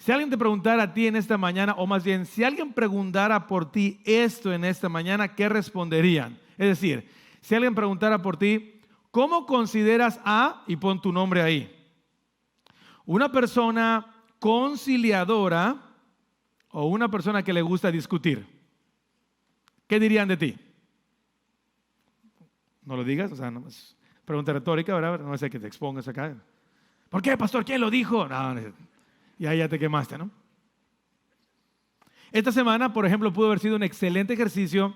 Si alguien te preguntara a ti en esta mañana, o más bien, si alguien preguntara por ti esto en esta mañana, ¿qué responderían? Es decir, si alguien preguntara por ti, ¿cómo consideras a, y pon tu nombre ahí, una persona conciliadora o una persona que le gusta discutir? ¿Qué dirían de ti? No lo digas, o sea, no es pregunta retórica, ¿verdad? No sé que te expongas acá. ¿Por qué, pastor? ¿Quién lo dijo? No, y ahí ya te quemaste, ¿no? Esta semana, por ejemplo, pudo haber sido un excelente ejercicio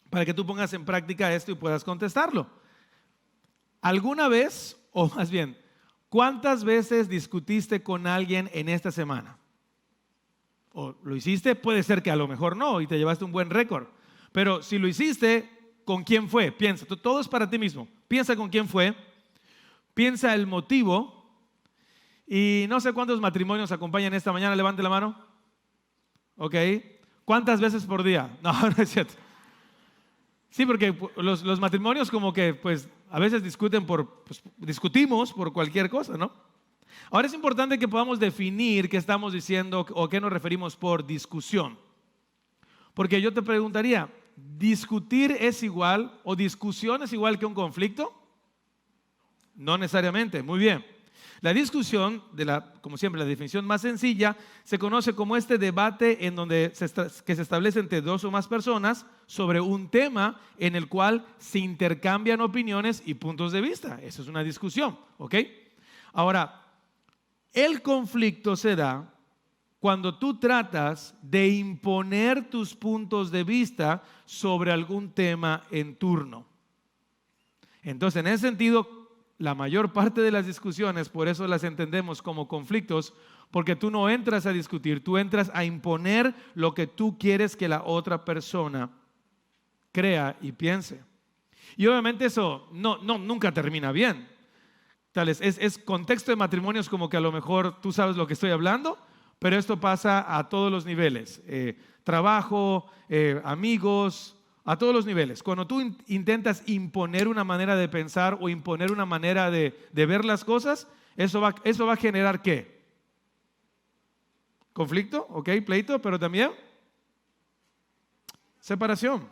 para que tú pongas en práctica esto y puedas contestarlo. ¿Alguna vez, o más bien, cuántas veces discutiste con alguien en esta semana? ¿O lo hiciste? Puede ser que a lo mejor no y te llevaste un buen récord. Pero si lo hiciste, ¿con quién fue? Piensa, todo es para ti mismo. Piensa con quién fue, piensa el motivo. Y no sé cuántos matrimonios acompañan esta mañana, levante la mano. Ok. ¿Cuántas veces por día? No, no es cierto. Sí, porque los matrimonios como que pues a veces discutimos por cualquier cosa, ¿no? Ahora es importante que podamos definir qué estamos diciendo o qué nos referimos por discusión. Porque yo te preguntaría, ¿discutir es igual o discusión es igual que un conflicto? No necesariamente, muy bien. La discusión, como siempre, la definición más sencilla, se conoce como este debate en donde que se establece entre dos o más personas sobre un tema en el cual se intercambian opiniones y puntos de vista. Eso es una discusión, ¿ok? Ahora, el conflicto se da cuando tú tratas de imponer tus puntos de vista sobre algún tema en turno. Entonces, en ese sentido, la mayor parte de las discusiones, por eso las entendemos como conflictos, porque tú no entras a discutir, tú entras a imponer lo que tú quieres que la otra persona crea y piense. Y obviamente eso nunca termina bien. Es contexto de matrimonios como que a lo mejor tú sabes lo que estoy hablando, pero esto pasa a todos los niveles, trabajo, amigos, a todos los niveles. Cuando tú intentas imponer una manera de pensar o imponer una manera de ver las cosas, eso va a generar ¿qué? Conflicto, ok, pleito, pero también separación,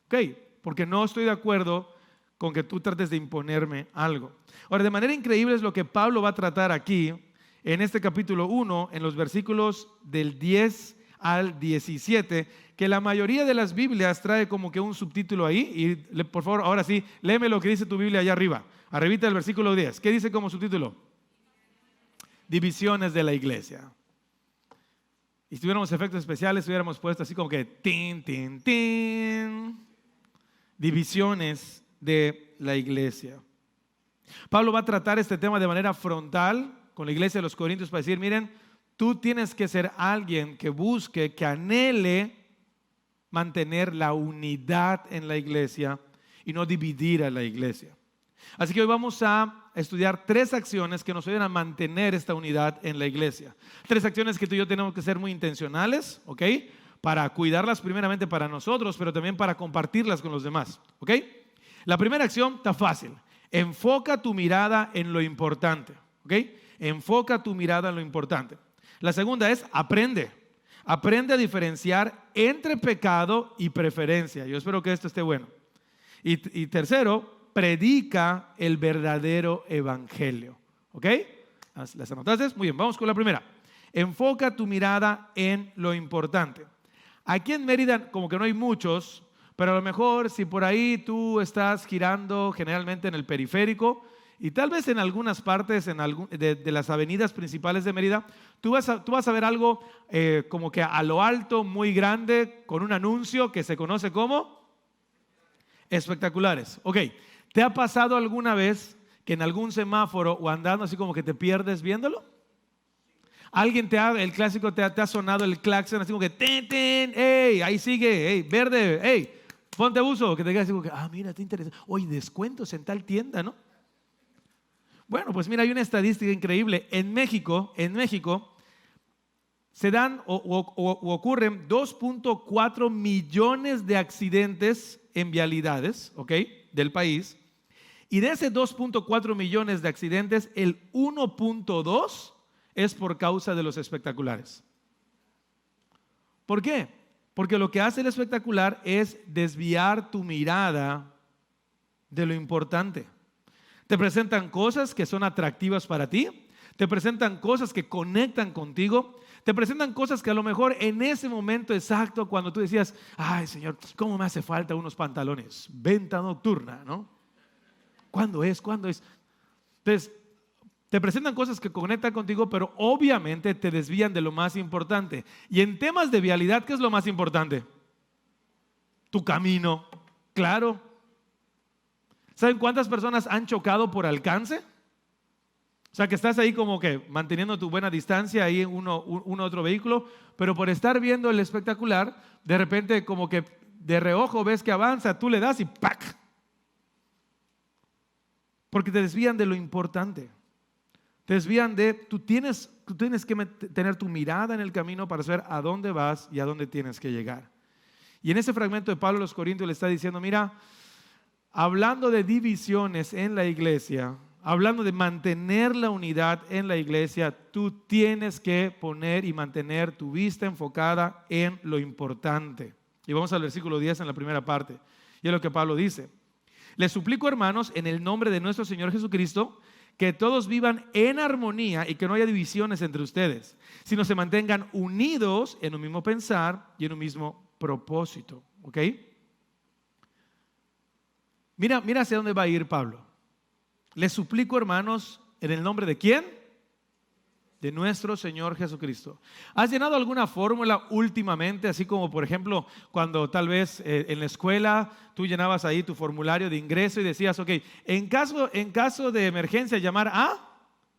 ok, porque no estoy de acuerdo con que tú trates de imponerme algo. Ahora, de manera increíble es lo que Pablo va a tratar aquí en este capítulo 1, en los versículos del 10 al 17, que la mayoría de las Biblias trae como que un subtítulo ahí. Y por favor, ahora sí, léeme lo que dice tu Biblia allá arriba, arribita del versículo 10. ¿Qué dice como subtítulo? Divisiones de la iglesia. Y si tuviéramos efectos especiales, hubiéramos puesto así como que tin, tin, tin. Divisiones de la iglesia. Pablo va a tratar este tema de manera frontal con la iglesia de los Corintios para decir, miren, tú tienes que ser alguien que busque, que anhele mantener la unidad en la iglesia y no dividir a la iglesia. Así que hoy vamos a estudiar 3 acciones que nos ayudan a mantener esta unidad en la iglesia. 3 acciones que tú y yo tenemos que ser muy intencionales, ¿ok? Para cuidarlas primeramente para nosotros, pero también para compartirlas con los demás, ¿ok? La primera acción está fácil. Enfoca tu mirada en lo importante, ¿ok? Enfoca tu mirada en lo importante. La segunda es aprende. Aprende a diferenciar entre pecado y preferencia. Yo espero que esto esté bueno. Y tercero, predica el verdadero evangelio. ¿Ok? ¿Las anotaste? Muy bien, vamos con la primera. Enfoca tu mirada en lo importante. Aquí en Mérida como que no hay muchos, pero a lo mejor si por ahí tú estás girando generalmente en el periférico y tal vez en algunas partes de las avenidas principales de Mérida, tú vas a ver algo como que a lo alto, muy grande, con un anuncio que se conoce como espectaculares. Ok, ¿te ha pasado alguna vez que en algún semáforo o andando así como que te pierdes viéndolo? ¿Alguien el clásico te ha sonado el claxon así como que ten, ten, hey, ahí sigue, hey, verde, hey, ponte abuso, que te quedas así como que, mira, te interesa, oye, descuentos en tal tienda, ¿no? Bueno, pues mira, hay una estadística increíble. En México se dan o ocurren 2.4 millones de accidentes en vialidades, ¿ok?, del país. Y de ese 2.4 millones de accidentes, el 1.2 es por causa de los espectaculares. ¿Por qué? Porque lo que hace el espectacular es desviar tu mirada de lo importante. Te presentan cosas que son atractivas para ti, te presentan cosas que conectan contigo, te presentan cosas que a lo mejor en ese momento exacto, cuando tú decías, ay Señor, ¿cómo me hace falta unos pantalones? Venta nocturna, ¿no? ¿Cuándo es? ¿Cuándo es? Entonces, te presentan cosas que conectan contigo, pero obviamente te desvían de lo más importante. Y en temas de vialidad, ¿qué es lo más importante? Tu camino, claro. ¿Saben cuántas personas han chocado por alcance? O sea, que estás ahí como que manteniendo tu buena distancia ahí en uno otro vehículo, pero por estar viendo el espectacular, de repente como que de reojo ves que avanza, tú le das y ¡pac! Porque te desvían de lo importante. Te desvían de, tú tienes que tener tu mirada en el camino para saber a dónde vas y a dónde tienes que llegar. Y en ese fragmento de Pablo a los Corintios le está diciendo, mira, hablando de divisiones en la iglesia, hablando de mantener la unidad en la iglesia, tú tienes que poner y mantener tu vista enfocada en lo importante. Y vamos al versículo 10 en la primera parte. Y es lo que Pablo dice. Les suplico, hermanos, en el nombre de nuestro Señor Jesucristo, que todos vivan en armonía y que no haya divisiones entre ustedes, sino se mantengan unidos en un mismo pensar y en un mismo propósito. ¿Ok? Mira hacia dónde va a ir Pablo. Les suplico, hermanos, ¿en el nombre de quién? De nuestro Señor Jesucristo. ¿Has llenado alguna fórmula últimamente? Así como, por ejemplo, cuando tal vez en la escuela tú llenabas ahí tu formulario de ingreso y decías, ok, en caso de emergencia llamar a,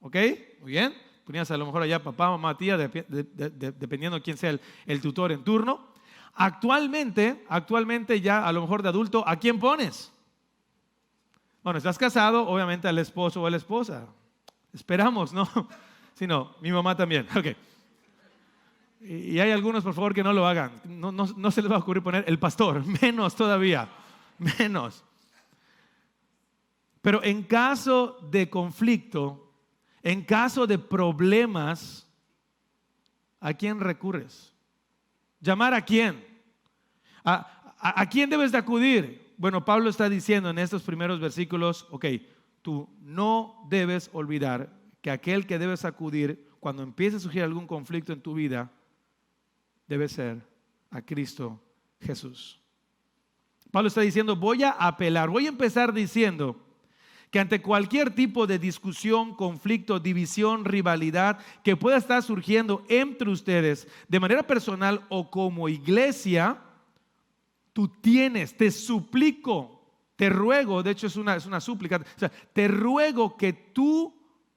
ok, muy bien. Ponías a lo mejor allá papá, mamá, tía, dependiendo quién sea el tutor en turno. Actualmente ya a lo mejor de adulto, ¿a quién pones? Bueno, estás casado, obviamente al esposo o a la esposa. Esperamos, ¿no? Si no, mi mamá también. Ok. Y hay algunos, por favor, que no lo hagan. No se les va a ocurrir poner el pastor, menos todavía, menos. Pero en caso de conflicto, en caso de problemas, ¿a quién recurres? ¿Llamar a quién? ¿A quién debes de acudir? Bueno, Pablo está diciendo en estos primeros versículos, ok, tú no debes olvidar que aquel que debes acudir cuando empiece a surgir algún conflicto en tu vida debe ser a Cristo Jesús. Pablo está diciendo, voy a empezar diciendo que ante cualquier tipo de discusión, conflicto, división, rivalidad que pueda estar surgiendo entre ustedes de manera personal o como iglesia, te suplico, te ruego, de hecho es una súplica, o sea, te ruego que tú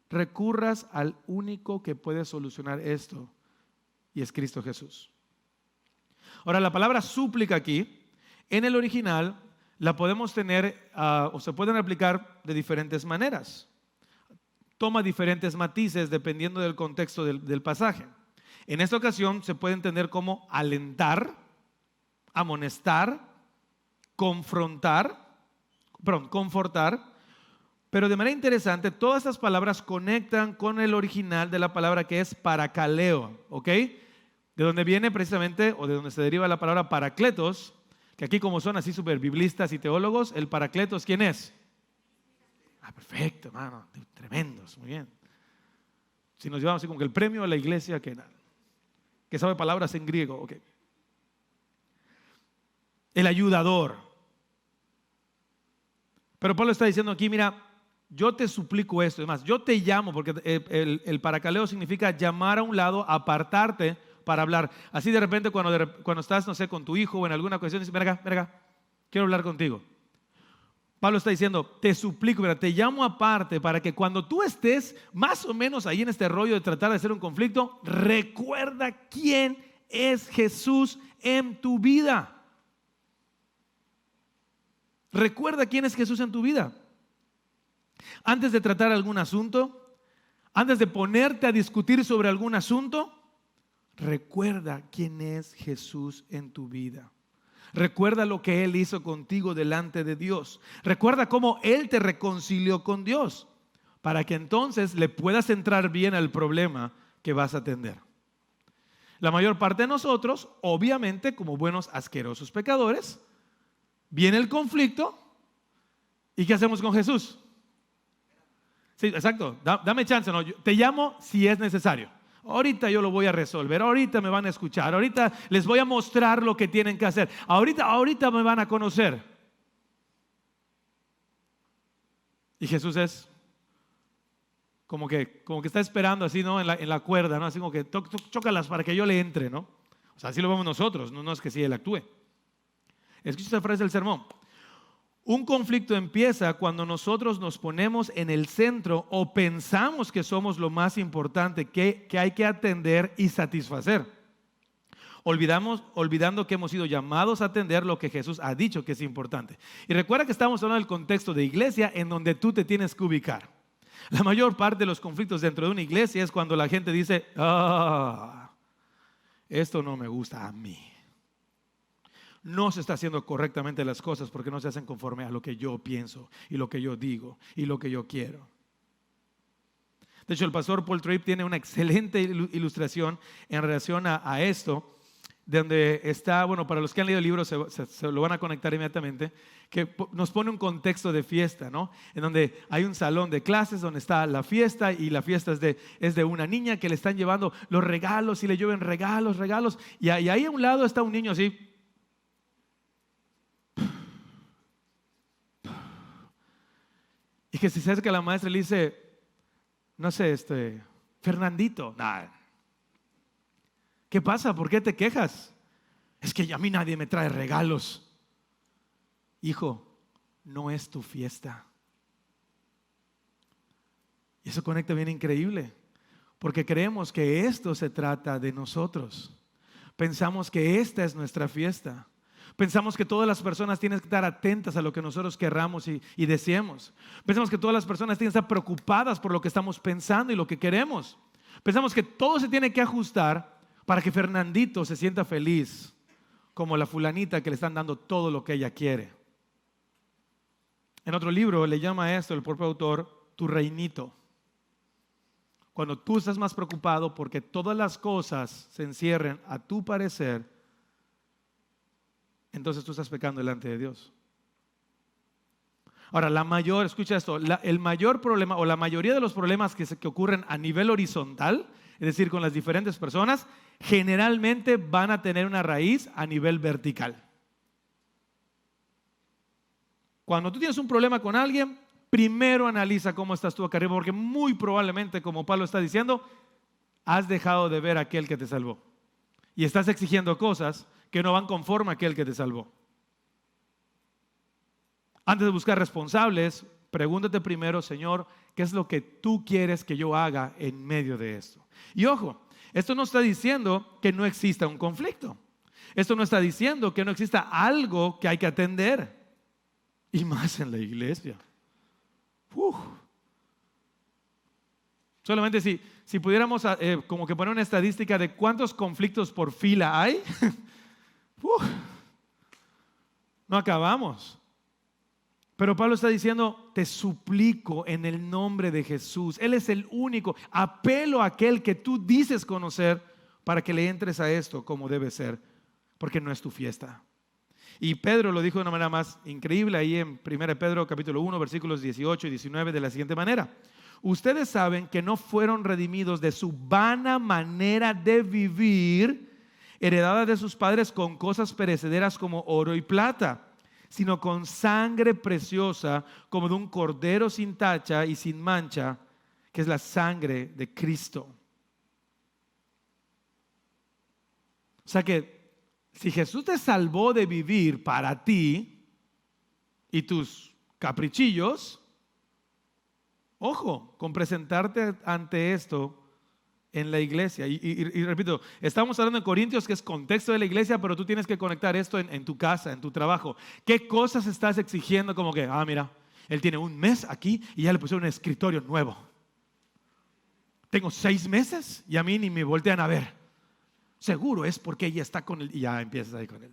recurras al único que puede solucionar esto, y es Cristo Jesús. Ahora, la palabra súplica aquí, en el original, la podemos tener o se pueden aplicar de diferentes maneras. Toma diferentes matices dependiendo del contexto del pasaje. En esta ocasión se puede entender como alentar, amonestar, confortar, pero de manera interesante, todas estas palabras conectan con el original de la palabra que es parakaleo, ¿ok? De donde viene precisamente, o de donde se deriva la palabra paracletos, que aquí como son así súper biblistas y teólogos, el paracletos, ¿quién es? Perfecto, hermano, tremendos, muy bien. Si nos llevamos así como que el premio a la iglesia que sabe palabras en griego, ok. El ayudador. Pero Pablo está diciendo aquí, mira, yo te suplico esto, es más, yo te llamo, porque el paracaleo significa llamar a un lado, apartarte para hablar. Así de repente cuando estás, no sé, con tu hijo o en alguna cuestión, dices, ven acá, quiero hablar contigo. Pablo está diciendo, te suplico, mira, te llamo aparte para que cuando tú estés más o menos ahí en este rollo de tratar de hacer un conflicto, recuerda quién es Jesús en tu vida. Recuerda quién es Jesús en tu vida. Antes de tratar algún asunto, antes de ponerte a discutir sobre algún asunto, recuerda quién es Jesús en tu vida. Recuerda lo que Él hizo contigo delante de Dios. Recuerda cómo Él te reconcilió con Dios, para que entonces le puedas entrar bien al problema que vas a atender. La mayor parte de nosotros, obviamente, como buenos asquerosos pecadores, viene el conflicto y ¿qué hacemos con Jesús? Sí, exacto, dame chance, no, te llamo si es necesario. Ahorita yo lo voy a resolver, ahorita me van a escuchar, ahorita les voy a mostrar lo que tienen que hacer, ahorita me van a conocer. Y Jesús es como que está esperando así, ¿no? En la cuerda, ¿no? Así como que chócalas para que yo le entre, ¿no? O sea, así lo vemos nosotros, no es que si Él actúe. Escucha esta frase del sermón. Un conflicto empieza cuando nosotros nos ponemos en el centro o pensamos que somos lo más importante que hay que atender y satisfacer. Olvidando que hemos sido llamados a atender lo que Jesús ha dicho que es importante. Y recuerda que estamos hablando del contexto de iglesia en donde tú te tienes que ubicar. La mayor parte de los conflictos dentro de una iglesia es cuando la gente dice, esto no me gusta a mí. No se está haciendo correctamente las cosas porque no se hacen conforme a lo que yo pienso y lo que yo digo y lo que yo quiero. De hecho, el pastor Paul Tripp tiene una excelente ilustración en relación a esto, donde está, bueno, para los que han leído el libro se lo van a conectar inmediatamente, que nos pone un contexto de fiesta, ¿no? En donde hay un salón de clases donde está la fiesta y la fiesta es de una niña que le están llevando los regalos y le llueven regalos y ahí a un lado está un niño así. Y que si se acerca a la maestra y le dice, no sé, Fernandito, nada. ¿Qué pasa? ¿Por qué te quejas? Es que a mí nadie me trae regalos. Hijo, no es tu fiesta. Y eso conecta bien increíble, porque creemos que esto se trata de nosotros. Pensamos que esta es nuestra fiesta. Pensamos que todas las personas tienen que estar atentas a lo que nosotros querramos y deseemos. Pensamos que todas las personas tienen que estar preocupadas por lo que estamos pensando y lo que queremos. Pensamos que todo se tiene que ajustar para que Fernandito se sienta feliz, como la fulanita que le están dando todo lo que ella quiere. En otro libro le llama a esto el propio autor, tu reinito. Cuando tú estás más preocupado porque todas las cosas se encierren a tu parecer, entonces tú estás pecando delante de Dios. Ahora, escucha esto, el mayor problema o la mayoría de los problemas que ocurren a nivel horizontal, es decir, con las diferentes personas, generalmente van a tener una raíz a nivel vertical. Cuando tú tienes un problema con alguien, primero analiza cómo estás tú acá arriba, porque muy probablemente, como Pablo está diciendo, has dejado de ver a aquel que te salvó. Y estás exigiendo cosas que no van conforme a aquel que te salvó. Antes de buscar responsables, pregúntate primero, Señor, ¿qué es lo que tú quieres que yo haga en medio de esto? Y ojo, esto no está diciendo que no exista un conflicto. Esto no está diciendo que no exista algo que hay que atender. Y más en la iglesia. Solamente si pudiéramos como que poner una estadística de cuántos conflictos por fila hay, no acabamos. Pero Pablo está diciendo, te suplico en el nombre de Jesús. Él es el único. Apelo a aquel que tú dices conocer para que le entres a esto como debe ser, porque no es tu fiesta. Y Pedro lo dijo de una manera más increíble ahí en 1 Pedro capítulo 1 versículos 18 y 19 de la siguiente manera. Ustedes saben que no fueron redimidos de su vana manera de vivir, heredada de sus padres con cosas perecederas como oro y plata, sino con sangre preciosa como de un cordero sin tacha y sin mancha, que es la sangre de Cristo. O sea que si Jesús te salvó de vivir para ti y tus caprichillos, ojo con presentarte ante esto en la iglesia. Y repito, estamos hablando en Corintios, que es contexto de la iglesia, pero tú tienes que conectar esto en tu casa, en tu trabajo. ¿Qué cosas estás exigiendo? Como que, mira, él tiene un mes aquí y ya le pusieron un escritorio nuevo. Tengo 6 meses y a mí ni me voltean a ver. Seguro es porque ella está con él y ya empiezas ahí con él.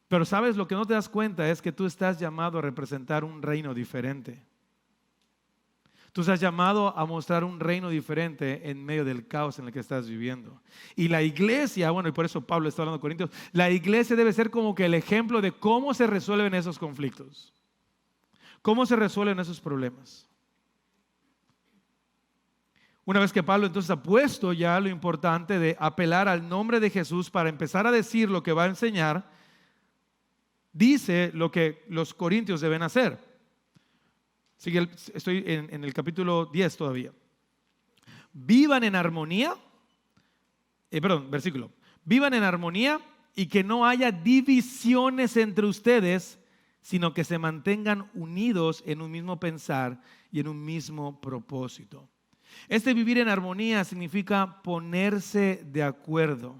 Pero sabes, lo que no te das cuenta es que tú estás llamado a representar un reino diferente. Tú estás llamado a mostrar un reino diferente en medio del caos en el que estás viviendo. Y la iglesia, bueno, y por eso Pablo está hablando a Corintios, la iglesia debe ser como que el ejemplo de cómo se resuelven esos conflictos. ¿Cómo se resuelven esos problemas? Una vez que Pablo entonces ha puesto ya lo importante de apelar al nombre de Jesús para empezar a decir lo que va a enseñar, dice lo que los corintios deben hacer. Estoy en el capítulo 10 todavía. Vivan en armonía, versículo. Vivan en armonía y que no haya divisiones entre ustedes, sino que se mantengan unidos en un mismo pensar y en un mismo propósito. Este vivir en armonía significa ponerse de acuerdo.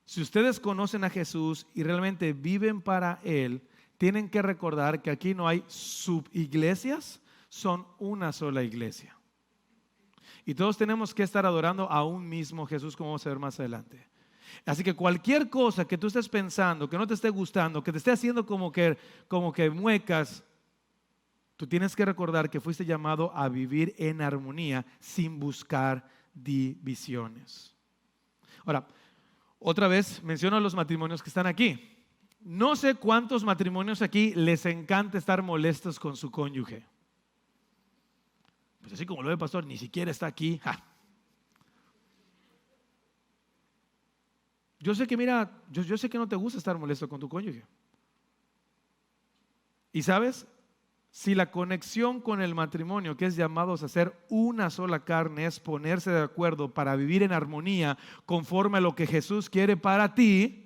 Si ustedes conocen a Jesús y realmente viven para Él, tienen que recordar que aquí no hay subiglesias, son una sola iglesia. Y todos tenemos que estar adorando a un mismo Jesús, como vamos a ver más adelante. Así que cualquier cosa que tú estés pensando, que no te esté gustando, que te esté haciendo como que muecas, tú tienes que recordar que fuiste llamado a vivir en armonía sin buscar divisiones. Ahora, otra vez menciono a los matrimonios que están aquí. No sé cuántos matrimonios aquí les encanta estar molestos con su cónyuge. Pues así como lo ve pastor, ni siquiera está aquí. ¡Ja! Yo sé que, mira, yo sé que no te gusta estar molesto con tu cónyuge. Y sabes, si la conexión con el matrimonio, que es llamados a ser una sola carne, es ponerse de acuerdo para vivir en armonía conforme a lo que Jesús quiere para ti.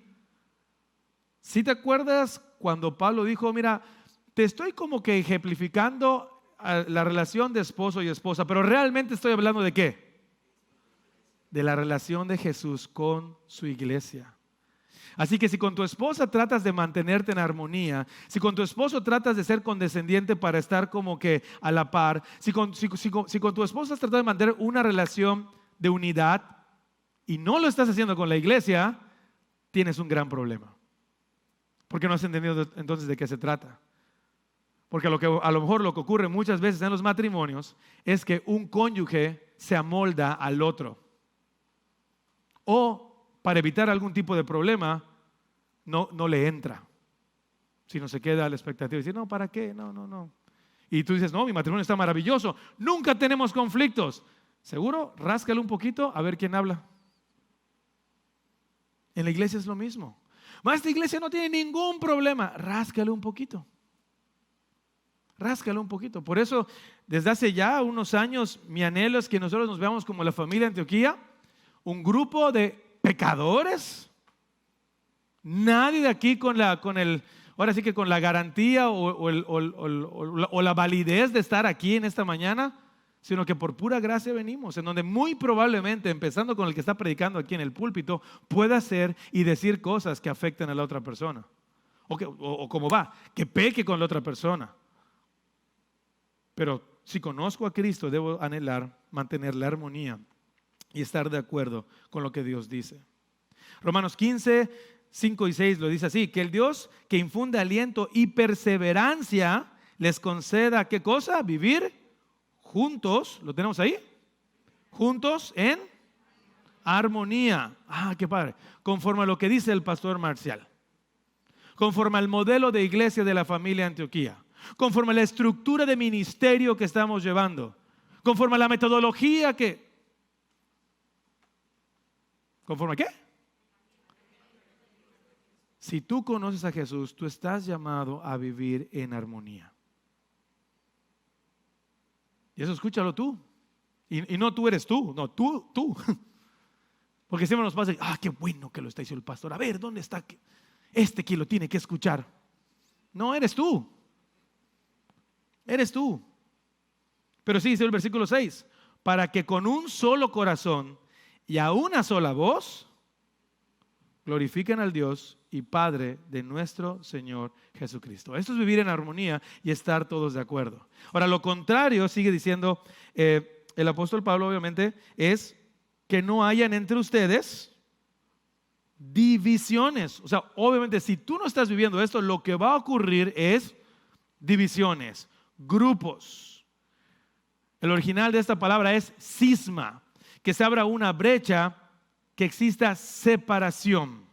¿Sí te acuerdas cuando Pablo dijo, mira, te estoy como que ejemplificando la relación de esposo y esposa, pero realmente estoy hablando de qué? De la relación de Jesús con su iglesia. Así que si con tu esposa tratas de mantenerte en armonía, si con tu esposo tratas de ser condescendiente para estar como que a la par, si con tu esposa has tratado de mantener una relación de unidad y no lo estás haciendo con la iglesia, tienes un gran problema. Porque no has entendido entonces de qué se trata. Porque a lo mejor lo que ocurre muchas veces en los matrimonios es que un cónyuge se amolda al otro. O para evitar algún tipo de problema, no le entra. Sino se queda a la expectativa y dice, no, ¿para qué? No. Y tú dices, no, mi matrimonio está maravilloso. Nunca tenemos conflictos. ¿Seguro? Ráscale un poquito a ver quién habla. En la iglesia es lo mismo. Esta iglesia no tiene ningún problema. Ráscale un poquito. Ráscale un poquito. Por eso, desde hace ya unos años, mi anhelo es que nosotros nos veamos como la familia Antioquía, un grupo de pecadores. Nadie de aquí con la garantía o la validez de estar aquí en esta mañana, sino que por pura gracia venimos, en donde muy probablemente, empezando con el que está predicando aquí en el púlpito, pueda hacer y decir cosas que afecten a la otra persona. O como va, que peque con la otra persona. Pero si conozco a Cristo, debo anhelar mantener la armonía y estar de acuerdo con lo que Dios dice. Romanos 15, 5 y 6 lo dice así, que el Dios que infunde aliento y perseverancia les conceda, ¿qué cosa? Vivir juntos, ¿lo tenemos ahí? Juntos en armonía. Qué padre. Conforme a lo que dice el pastor Marcial. Conforme al modelo de iglesia de la familia Antioquía. Conforme a la estructura de ministerio que estamos llevando. Conforme a la metodología que... ¿Conforme a qué? Si tú conoces a Jesús, tú estás llamado a vivir en armonía. Y eso escúchalo tú. Y no tú eres tú, no, tú. Porque siempre nos pasa, qué bueno que lo está diciendo el pastor. A ver, ¿dónde está este que lo tiene que escuchar? No, eres tú. Eres tú. Pero sí dice el versículo 6, para que con un solo corazón y a una sola voz glorifiquen al Dios y Padre de nuestro Señor Jesucristo. Esto es vivir en armonía y estar todos de acuerdo. Ahora, lo contrario, sigue diciendo el apóstol Pablo, obviamente, es que no hayan entre ustedes divisiones. O sea, obviamente, si tú no estás viviendo esto, lo que va a ocurrir es divisiones, grupos. El original de esta palabra es cisma, que se abra una brecha, que exista separación.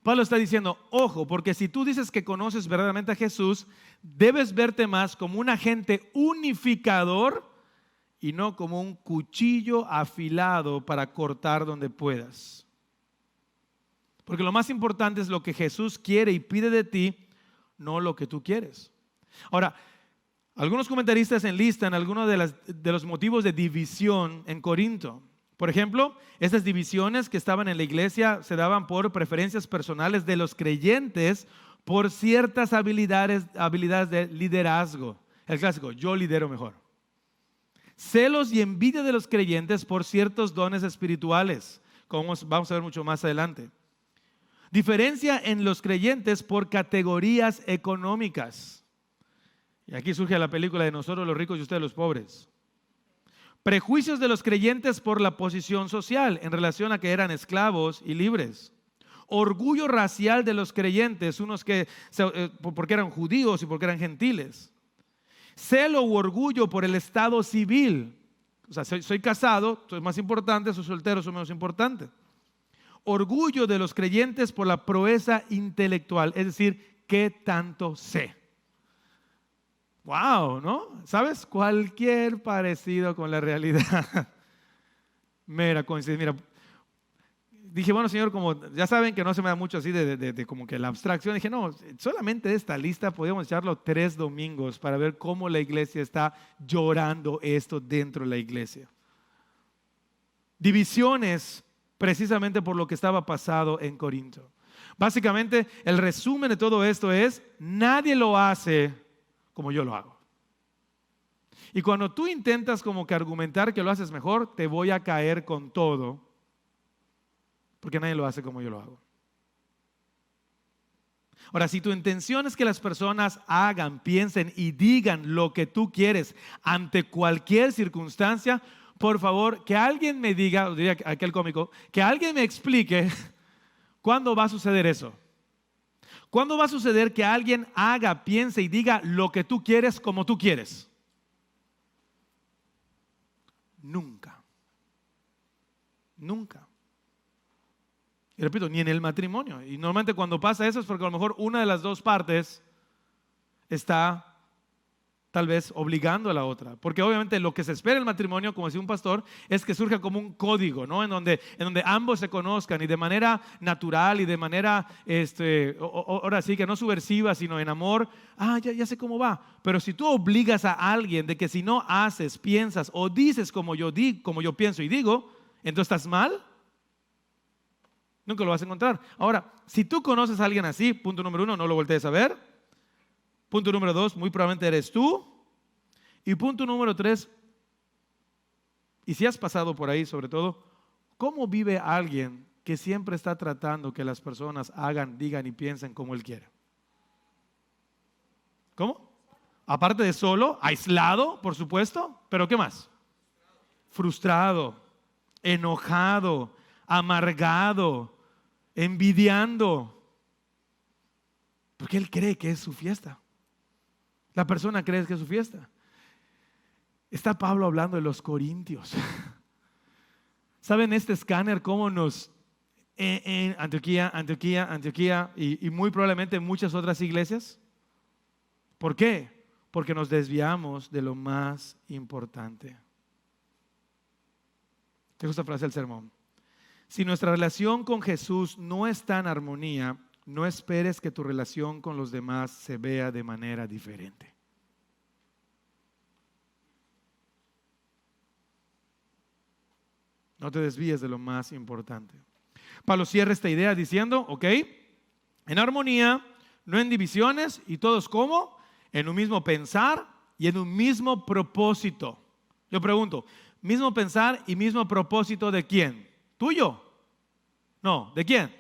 Pablo está diciendo, ojo, porque si tú dices que conoces verdaderamente a Jesús, debes verte más como un agente unificador y no como un cuchillo afilado para cortar donde puedas. Porque lo más importante es lo que Jesús quiere y pide de ti, no lo que tú quieres. Ahora, algunos comentaristas enlistan algunos de los motivos de división en Corinto. Por ejemplo, estas divisiones que estaban en la iglesia se daban por preferencias personales de los creyentes por ciertas habilidades de liderazgo. El clásico, yo lidero mejor. Celos y envidia de los creyentes por ciertos dones espirituales, como vamos a ver mucho más adelante. Diferencia en los creyentes por categorías económicas. Y aquí surge la película de nosotros los ricos y ustedes los pobres. Prejuicios de los creyentes por la posición social en relación a que eran esclavos y libres. Orgullo racial de los creyentes, unos que porque eran judíos y porque eran gentiles. Celo u orgullo por el estado civil. O sea, soy casado, soy más importante, soy soltero, soy menos importante. Orgullo de los creyentes por la proeza intelectual, es decir, ¿qué tanto sé? Wow, ¿no? ¿Sabes? Cualquier parecido con la realidad. Mera coincidencia. Mira, dije, bueno, Señor, como ya saben que no se me da mucho así de como que la abstracción. Dije, no, solamente de esta lista podemos echarlo 3 domingos para ver cómo la iglesia está llorando esto dentro de la iglesia. Divisiones precisamente por lo que estaba pasado en Corinto. Básicamente, el resumen de todo esto es, nadie lo hace como yo lo hago. Y cuando tú intentas como que argumentar que lo haces mejor, te voy a caer con todo, porque nadie lo hace como yo lo hago. Ahora, si tu intención es que las personas hagan, piensen y digan lo que tú quieres ante cualquier circunstancia, por favor, que alguien me diga, diría aquel cómico, que alguien me explique cuándo va a suceder eso. ¿Cuándo va a suceder que alguien haga, piense y diga lo que tú quieres como tú quieres? Nunca. Nunca. Y repito, ni en el matrimonio. Y normalmente cuando pasa eso es porque a lo mejor una de las dos partes está tal vez obligando a la otra. Porque obviamente lo que se espera en el matrimonio, como decía un pastor, es que surja como un código, ¿no? En donde ambos se conozcan y de manera natural y de manera, ahora sí que no subversiva, sino en amor. Ya sé cómo va. Pero si tú obligas a alguien de que si no haces, piensas o dices como yo pienso y digo, entonces estás mal, nunca lo vas a encontrar. Ahora, si tú conoces a alguien así, punto número 1, no lo voltees a ver. Punto número 2, muy probablemente eres tú. Y punto número 3, y si has pasado por ahí sobre todo, ¿cómo vive alguien que siempre está tratando que las personas hagan, digan y piensen como él quiere? ¿Cómo? Aparte de solo, aislado, por supuesto, pero ¿qué más? Frustrado, enojado, amargado, envidiando, porque él cree que es su fiesta. La persona cree que es su fiesta. Está Pablo hablando de los corintios. ¿Saben este escáner cómo nos en Antioquía y muy probablemente en muchas otras iglesias? ¿Por qué? Porque nos desviamos de lo más importante. Tengo esta frase del sermón. Si nuestra relación con Jesús no está en armonía, no esperes que tu relación con los demás se vea de manera diferente. No te desvíes de lo más importante. Pablo cierra esta idea diciendo, ok, en armonía, no en divisiones, y todos ¿cómo? En un mismo pensar y en un mismo propósito. Yo pregunto, ¿mismo pensar y mismo propósito de quién? ¿Tuyo? No, ¿de quién?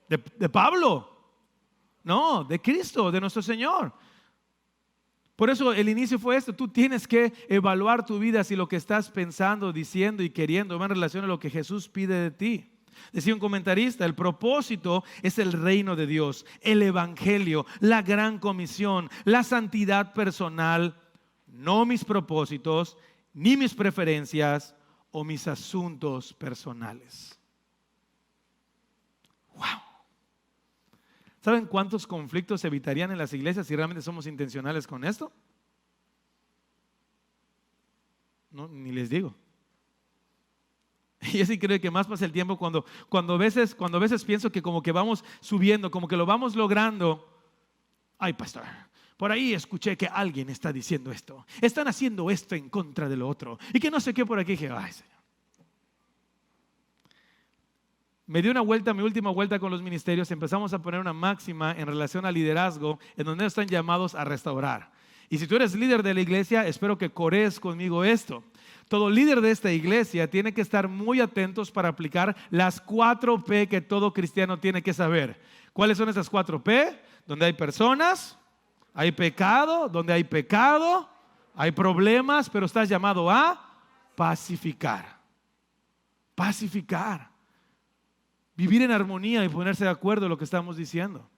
¿De Pablo? No, de Cristo, de nuestro Señor. Por eso el inicio fue esto. Tú tienes que evaluar tu vida si lo que estás pensando, diciendo y queriendo va en relación a lo que Jesús pide de ti. Decía un comentarista, el propósito es el reino de Dios, el evangelio, la gran comisión, la santidad personal, no mis propósitos, ni mis preferencias o mis asuntos personales. ¡Wow! ¿Saben cuántos conflictos se evitarían en las iglesias si realmente somos intencionales con esto? No, ni les digo. Y así creo que más pasa el tiempo cuando a veces pienso que como que vamos subiendo, como que lo vamos logrando. Ay, pastor, por ahí escuché que alguien está diciendo esto. Están haciendo esto en contra de lo otro. Y que no sé qué por aquí. Dije, ay, Señor. Me di una vuelta, mi última vuelta con los ministerios. Empezamos a poner una máxima en relación al liderazgo, en donde están llamados a restaurar. Y si tú eres líder de la iglesia, espero que corees conmigo esto. Todo líder de esta iglesia tiene que estar muy atentos para aplicar las 4 P que todo cristiano tiene que saber. ¿Cuáles son esas 4 P? Donde hay personas, hay pecado, donde hay pecado, hay problemas, pero estás llamado a pacificar. Pacificar. Vivir en armonía y ponerse de acuerdo en lo que estamos diciendo.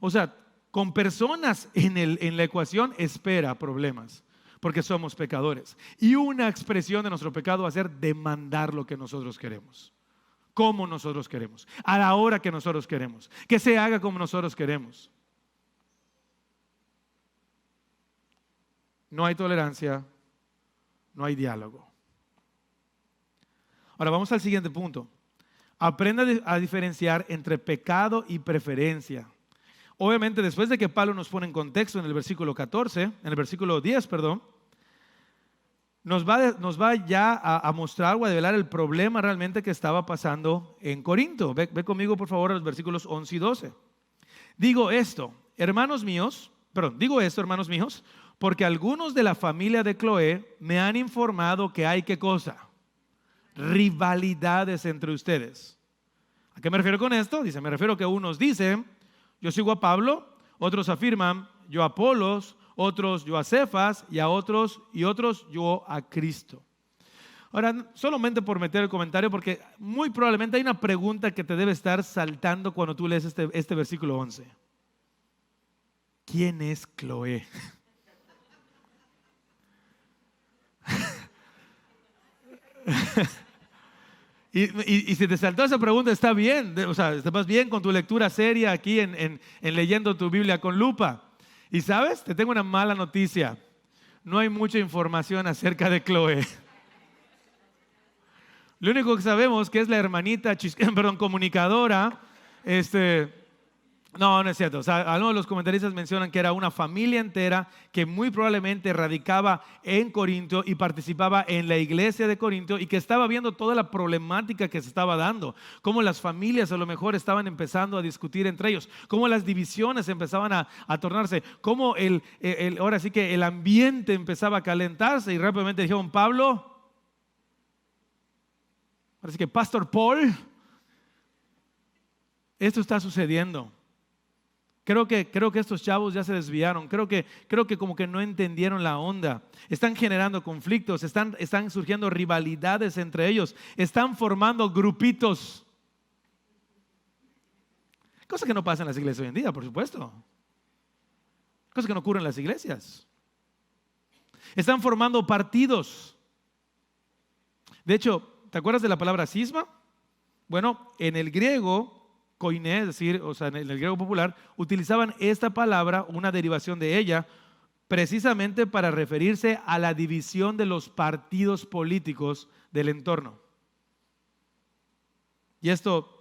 O sea, con personas en la ecuación espera problemas. Porque somos pecadores. Y una expresión de nuestro pecado va a ser demandar lo que nosotros queremos. Como nosotros queremos. A la hora que nosotros queremos. Que se haga como nosotros queremos. No hay tolerancia. No hay diálogo. Ahora vamos al siguiente punto. Aprenda a diferenciar entre pecado y preferencia. Obviamente, después de que Pablo nos pone en contexto en el versículo 14, en el versículo 10, perdón, nos va ya a mostrar o a develar el problema realmente que estaba pasando en Corinto. Ve conmigo, por favor, a los versículos 11 y 12. Digo esto, hermanos míos, porque algunos de la familia de Cloé me han informado que hay, ¿qué cosa? Rivalidades entre ustedes. ¿A qué me refiero con esto? Dice, me refiero que unos dicen, yo sigo a Pablo, otros afirman, yo a Apolos, otros yo a Cefas y otros yo a Cristo. Ahora, solamente por meter el comentario, porque muy probablemente hay una pregunta que te debe estar saltando cuando tú lees este versículo 11. ¿Quién es Cloé? Y si te saltó esa pregunta, está bien, o sea, estás bien con tu lectura seria aquí en leyendo tu Biblia con lupa. Y sabes, te tengo una mala noticia. No hay mucha información acerca de Cloé. Lo único que sabemos que es la hermanita, comunicadora. No es cierto. O sea, algunos de los comentaristas mencionan que era una familia entera que muy probablemente radicaba en Corinto y participaba en la iglesia de Corinto y que estaba viendo toda la problemática que se estaba dando. Cómo las familias a lo mejor estaban empezando a discutir entre ellos. Cómo las divisiones empezaban a tornarse. Cómo ahora sí que el ambiente empezaba a calentarse y rápidamente dijeron, Pablo, ahora sí que Pastor Paul, esto está sucediendo. Creo que estos chavos ya se desviaron. Creo que como que no entendieron la onda. Están generando conflictos, están surgiendo rivalidades entre ellos, están formando grupitos. Cosa que no pasa en las iglesias hoy en día, por supuesto. Cosa que no ocurre en las iglesias. Están formando partidos. De hecho, ¿te acuerdas de la palabra cisma? Bueno, en el griego koiné, es decir, o sea, en el griego popular, utilizaban esta palabra, una derivación de ella, precisamente para referirse a la división de los partidos políticos del entorno. Y esto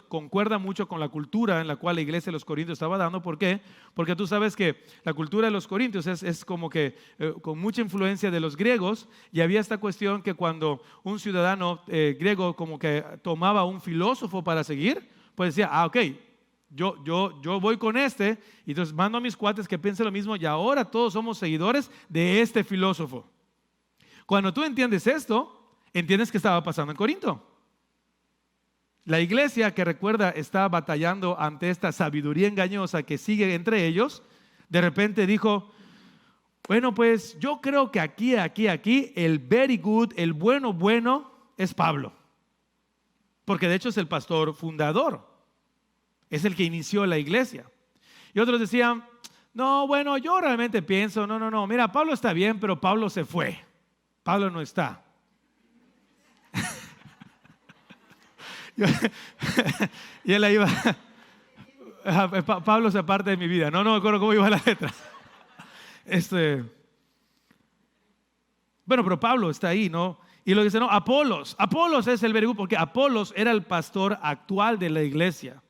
concuerda mucho con la cultura en la cual la iglesia de los Corintios estaba dando. ¿Por qué? Porque tú sabes que la cultura de los Corintios es como que con mucha influencia de los griegos, y había esta cuestión que cuando un ciudadano griego como que tomaba un filósofo para seguir, pues decía, ok, yo voy con y entonces mando a mis cuates que piensen lo mismo y ahora todos somos seguidores de este filósofo. Cuando tú entiendes esto, entiendes qué estaba pasando en Corinto. La iglesia, que recuerda está batallando ante esta sabiduría engañosa que sigue entre ellos, de repente dijo, bueno, pues yo creo que aquí, el very good, el bueno, es Pablo. porque de hecho es el pastor fundador, es el que inició la iglesia. Y otros decían, no, bueno, yo realmente pienso, no, mira, Pablo está bien, pero Pablo se fue, Pablo no está. Y él ahí iba, Pablo se aparte de mi vida. No me acuerdo cómo iba la letra. Bueno, pero Pablo está ahí, ¿no? Y lo dice, no, Apolos es el verbo, porque Apolos era el pastor actual de la iglesia.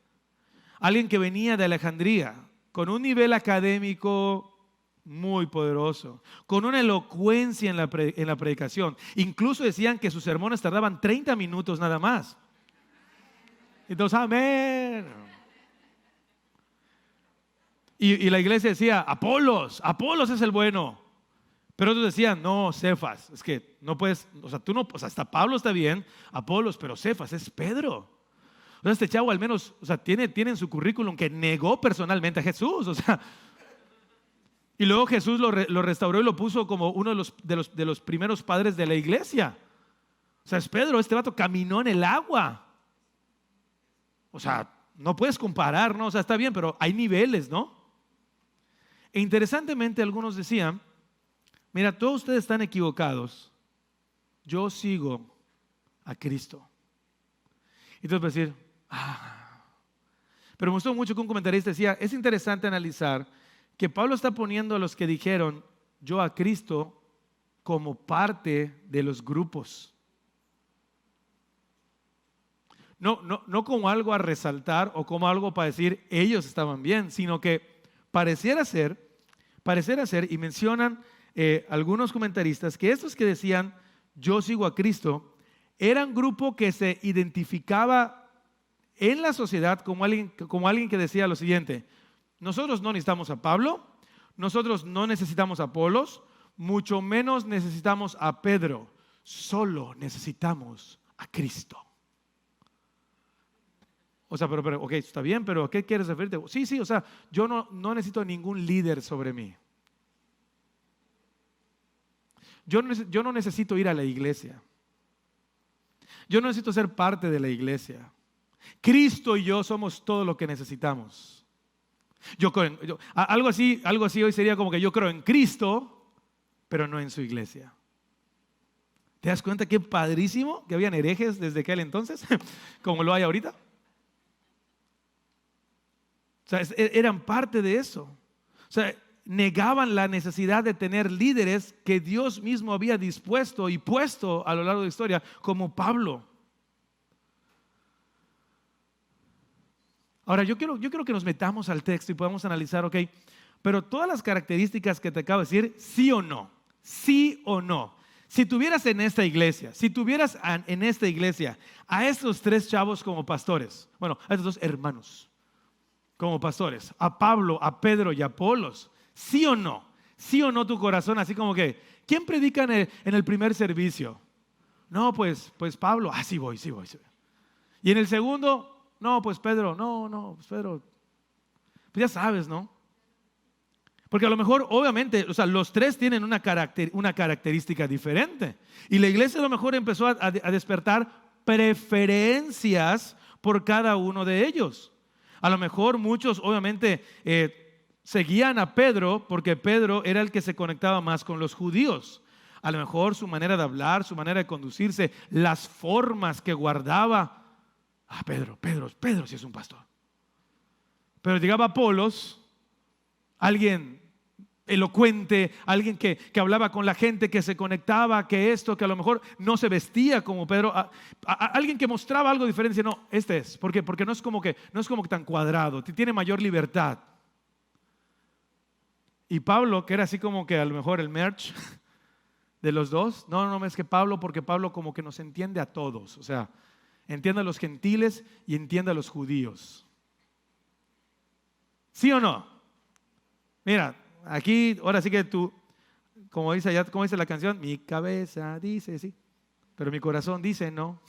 Alguien que venía de Alejandría, con un nivel académico muy poderoso, con una elocuencia en la predicación. Incluso decían que sus sermones tardaban 30 minutos nada más. Entonces, amén. Y la iglesia decía, Apolos es el bueno. Pero otros decían, no, Cefas, es que no puedes, o sea, tú no, o sea, hasta Pablo está bien, Apolos, pero Cefas es Pedro. O sea, este chavo al menos, o sea, tiene en su currículum que negó personalmente a Jesús, o sea. Y luego Jesús lo restauró y lo puso como uno de los primeros padres de la iglesia. O sea, es Pedro, este vato caminó en el agua. O sea, no puedes comparar, ¿no? O sea, está bien, pero hay niveles, ¿no? E interesantemente algunos decían, mira, todos ustedes están equivocados, yo sigo a Cristo. Y entonces vas a decir, pero me gustó mucho que un comentarista decía, es interesante analizar que Pablo está poniendo a los que dijeron, yo a Cristo, como parte de los grupos. No como algo a resaltar o como algo para decir ellos estaban bien, sino que pareciera ser, y mencionan algunos comentaristas, que estos que decían yo sigo a Cristo, eran grupo que se identificaba en la sociedad como alguien que decía lo siguiente, nosotros no necesitamos a Pablo, nosotros no necesitamos a Apolos, mucho menos necesitamos a Pedro, solo necesitamos a Cristo. O sea, pero ok, está bien, pero ¿a qué quieres referirte? Sí, o sea, yo no necesito ningún líder sobre mí. Yo no necesito ir a la iglesia. Yo no necesito ser parte de la iglesia. Cristo y yo somos todo lo que necesitamos. Algo así hoy sería como que yo creo en Cristo, pero no en su iglesia. ¿Te das cuenta qué padrísimo que habían herejes desde aquel entonces? Como lo hay ahorita. O sea, eran parte de eso. O sea, negaban la necesidad de tener líderes que Dios mismo había dispuesto y puesto a lo largo de la historia, como Pablo. Ahora, yo quiero que nos metamos al texto y podamos analizar, ok, pero todas las características que te acabo de decir, sí o no. Si tuvieras en esta iglesia a estos tres chavos como pastores, bueno, a estos dos hermanos como pastores, a Pablo, a Pedro y a Apolos, ¿sí o no? ¿Sí o no tu corazón? Así como que, ¿quién predica en el primer servicio? No, pues Pablo, sí voy. Y en el segundo, no, pues Pedro, pues Pedro. Pues ya sabes, ¿no? Porque a lo mejor, obviamente, o sea, los tres tienen una característica diferente. Y la iglesia a lo mejor empezó a despertar preferencias por cada uno de ellos. A lo mejor muchos, obviamente, seguían a Pedro porque Pedro era el que se conectaba más con los judíos. A lo mejor su manera de hablar, su manera de conducirse, las formas que guardaba. Pedro sí es un pastor. Pero llegaba Apolos, alguien elocuente, alguien que hablaba con la gente, que se conectaba, que a lo mejor no se vestía como Pedro, alguien que mostraba algo diferente. No, este es, porque no es como que tan cuadrado, tiene mayor libertad. Y Pablo, que era así como que a lo mejor el merch de los dos, no, es que porque Pablo como que nos entiende a todos, o sea, entiende a los gentiles y entiende a los judíos. ¿Sí o no? Mira, aquí, ahora sí que tú, como dice la canción, mi cabeza dice sí, pero mi corazón dice no.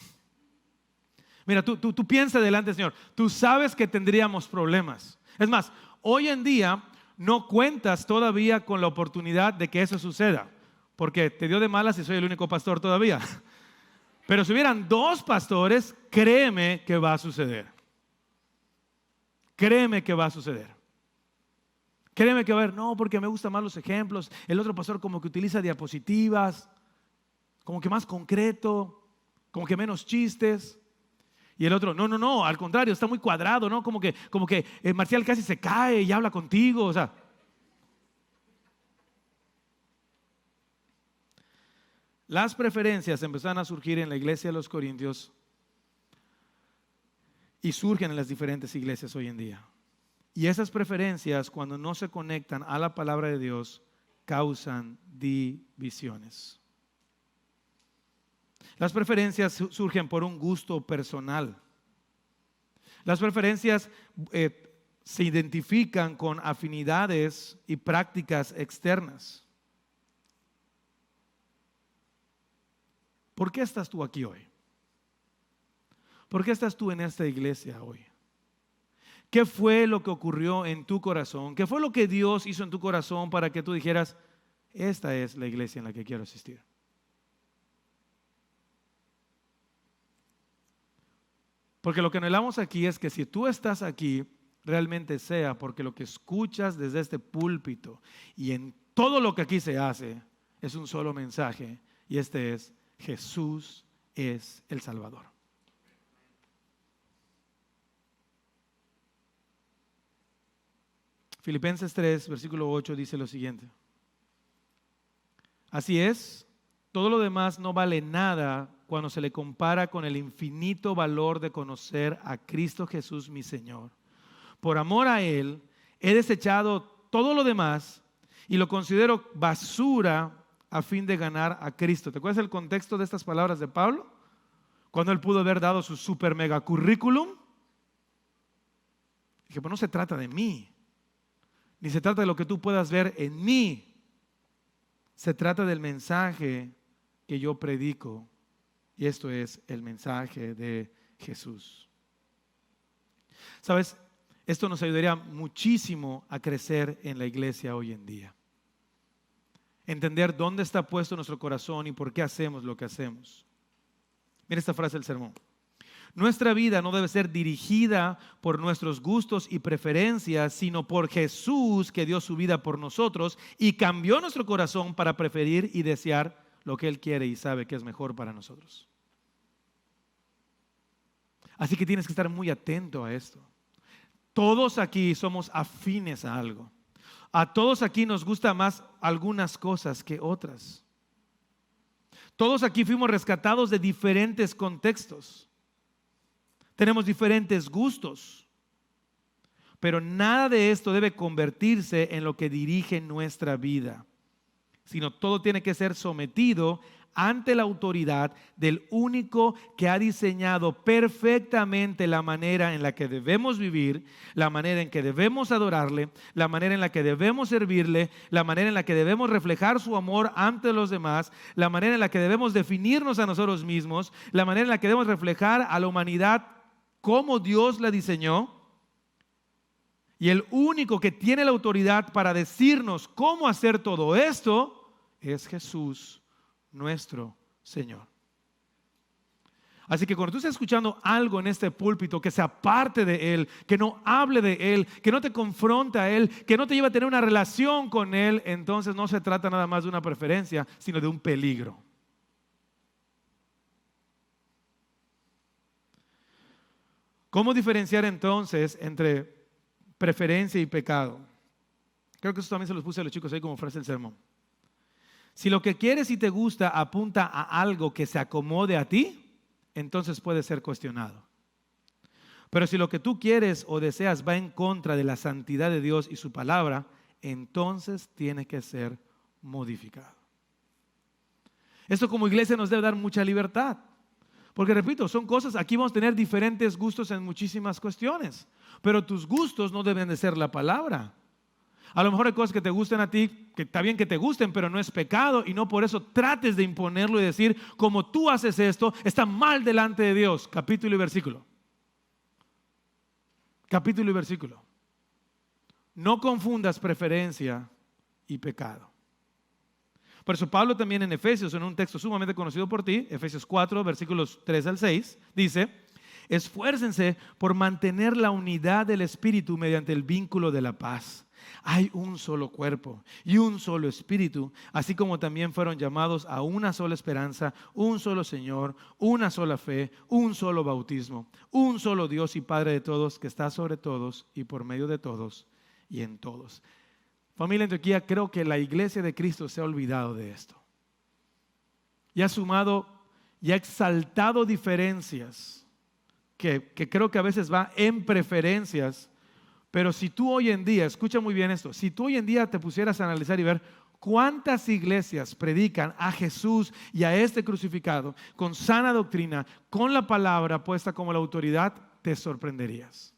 Mira, tú piensa delante del Señor, tú sabes que tendríamos problemas. Es más, hoy en día no cuentas todavía con la oportunidad de que eso suceda, porque te dio de malas y soy el único pastor todavía. Pero si hubieran 2 pastores, créeme que va a suceder. Créeme que va a suceder. Créeme que va a haber, no, porque me gustan más los ejemplos. El otro pastor como que utiliza diapositivas, como que más concreto, como que menos chistes. Y el otro, no, al contrario, está muy cuadrado, ¿no? Como que Marcial casi se cae y habla contigo, o sea. Las preferencias empezaron a surgir en la iglesia de los Corintios y surgen en las diferentes iglesias hoy en día. Y esas preferencias, cuando no se conectan a la palabra de Dios, causan divisiones. Las preferencias surgen por un gusto personal. Las preferencias se identifican con afinidades y prácticas externas. ¿Por qué estás tú aquí hoy? ¿Por qué estás tú en esta iglesia hoy? ¿Qué fue lo que ocurrió en tu corazón? ¿Qué fue lo que Dios hizo en tu corazón para que tú dijeras, esta es la iglesia en la que quiero asistir? Porque lo que anhelamos aquí es que si tú estás aquí, realmente sea porque lo que escuchas desde este púlpito y en todo lo que aquí se hace es un solo mensaje, y este es: Jesús es el Salvador. Filipenses 3, versículo 8 dice lo siguiente: así es, todo lo demás no vale nada cuando se le compara con el infinito valor de conocer a Cristo Jesús mi Señor. Por amor a Él, he desechado todo lo demás y lo considero basura a fin de ganar a Cristo. ¿Te acuerdas el contexto de estas palabras de Pablo? Cuando él pudo haber dado su super mega currículum. Dije, pues no se trata de mí, ni se trata de lo que tú puedas ver en mí. Se trata del mensaje que yo predico, y esto es el mensaje de Jesús. ¿Sabes? Esto nos ayudaría muchísimo a crecer en la iglesia hoy en día. Entender dónde está puesto nuestro corazón y por qué hacemos lo que hacemos. Mira esta frase del sermón: nuestra vida no debe ser dirigida por nuestros gustos y preferencias, sino por Jesús, que dio su vida por nosotros y cambió nuestro corazón para preferir y desear lo que Él quiere y sabe que es mejor para nosotros. Así que tienes que estar muy atento a esto. Todos aquí somos afines a algo. A todos aquí nos gusta más algunas cosas que otras. Todos aquí fuimos rescatados de diferentes contextos. Tenemos diferentes gustos. Pero nada de esto debe convertirse en lo que dirige nuestra vida, sino todo tiene que ser sometido ante la autoridad del único que ha diseñado perfectamente la manera en la que debemos vivir, la manera en que debemos adorarle, la manera en la que debemos servirle, la manera en la que debemos reflejar su amor ante los demás, la manera en la que debemos definirnos a nosotros mismos, la manera en la que debemos reflejar a la humanidad como Dios la diseñó. Y el único que tiene la autoridad para decirnos cómo hacer todo esto es Jesús, nuestro Señor. Así que cuando tú estés escuchando algo en este púlpito que se aparte de Él, que no hable de Él, que no te confronta a Él, que no te lleve a tener una relación con Él, entonces no se trata nada más de una preferencia, sino de un peligro. ¿Cómo diferenciar entonces entre preferencia y pecado? Creo que eso también se los puse a los chicos ahí como frase del sermón. Si lo que quieres y te gusta apunta a algo que se acomode a ti, entonces puede ser cuestionado. Pero si lo que tú quieres o deseas va en contra de la santidad de Dios y su palabra, entonces tiene que ser modificado. Esto como iglesia nos debe dar mucha libertad. Porque repito, son cosas, aquí vamos a tener diferentes gustos en muchísimas cuestiones, pero tus gustos no deben de ser la palabra. A lo mejor hay cosas que te gustan a ti, que está bien que te gusten, pero no es pecado, y no por eso trates de imponerlo y decir, como tú haces esto, está mal delante de Dios. Capítulo y versículo. Capítulo y versículo. No confundas preferencia y pecado. Por eso Pablo también en Efesios, en un texto sumamente conocido por ti, Efesios 4, versículos 3 al 6, dice: esfuércense por mantener la unidad del Espíritu mediante el vínculo de la paz. Hay un solo cuerpo y un solo Espíritu, así como también fueron llamados a una sola esperanza, un solo Señor, una sola fe, un solo bautismo, un solo Dios y Padre de todos, que está sobre todos y por medio de todos y en todos. Familia Antioquía, creo que la iglesia de Cristo se ha olvidado de esto. Y ha sumado y ha exaltado diferencias que creo que a veces va en preferencias. Pero si tú hoy en día, escucha muy bien esto, si tú hoy en día te pusieras a analizar y ver cuántas iglesias predican a Jesús y a este crucificado con sana doctrina, con la palabra puesta como la autoridad, te sorprenderías.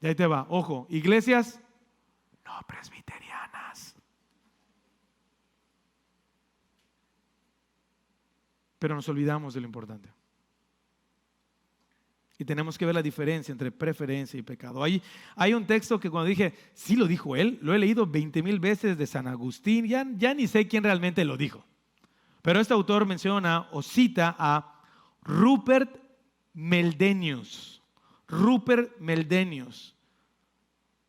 Y ahí te va, ojo, iglesias no presbiterianas. Pero nos olvidamos de lo importante. Y tenemos que ver la diferencia entre preferencia y pecado. Hay un texto que cuando dije, sí lo dijo él, lo he leído 20,000 veces de San Agustín, ya ni sé quién realmente lo dijo. Pero este autor menciona o cita a Rupert Meldenius. Rupert Meldenius,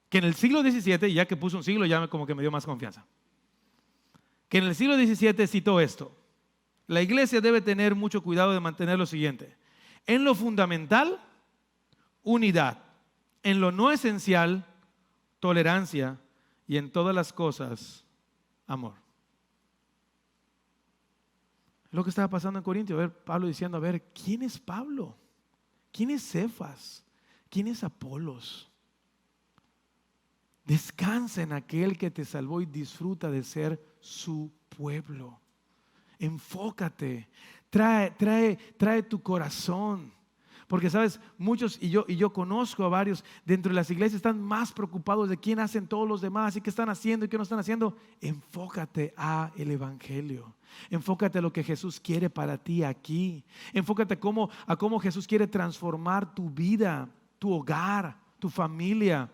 que en el siglo XVII, ya que puso un siglo, ya como que me dio más confianza, que en el siglo XVII citó esto: la iglesia debe tener mucho cuidado de mantener lo siguiente: en lo fundamental, unidad; en lo no esencial, tolerancia; y en todas las cosas, amor. Lo que estaba pasando en Corintio, a ver, Pablo diciendo, a ver, ¿quién es Pablo? ¿Quién es Cefas? ¿Quién es Apolos? Descansa en aquel que te salvó y disfruta de ser su pueblo. Enfócate, trae tu corazón. Porque sabes, muchos, y yo conozco a varios dentro de las iglesias, están más preocupados de quién hacen todos los demás y qué están haciendo y qué no están haciendo. Enfócate a el evangelio. Enfócate a lo que Jesús quiere para ti aquí. Enfócate a cómo Jesús quiere transformar tu vida, tu hogar, tu familia.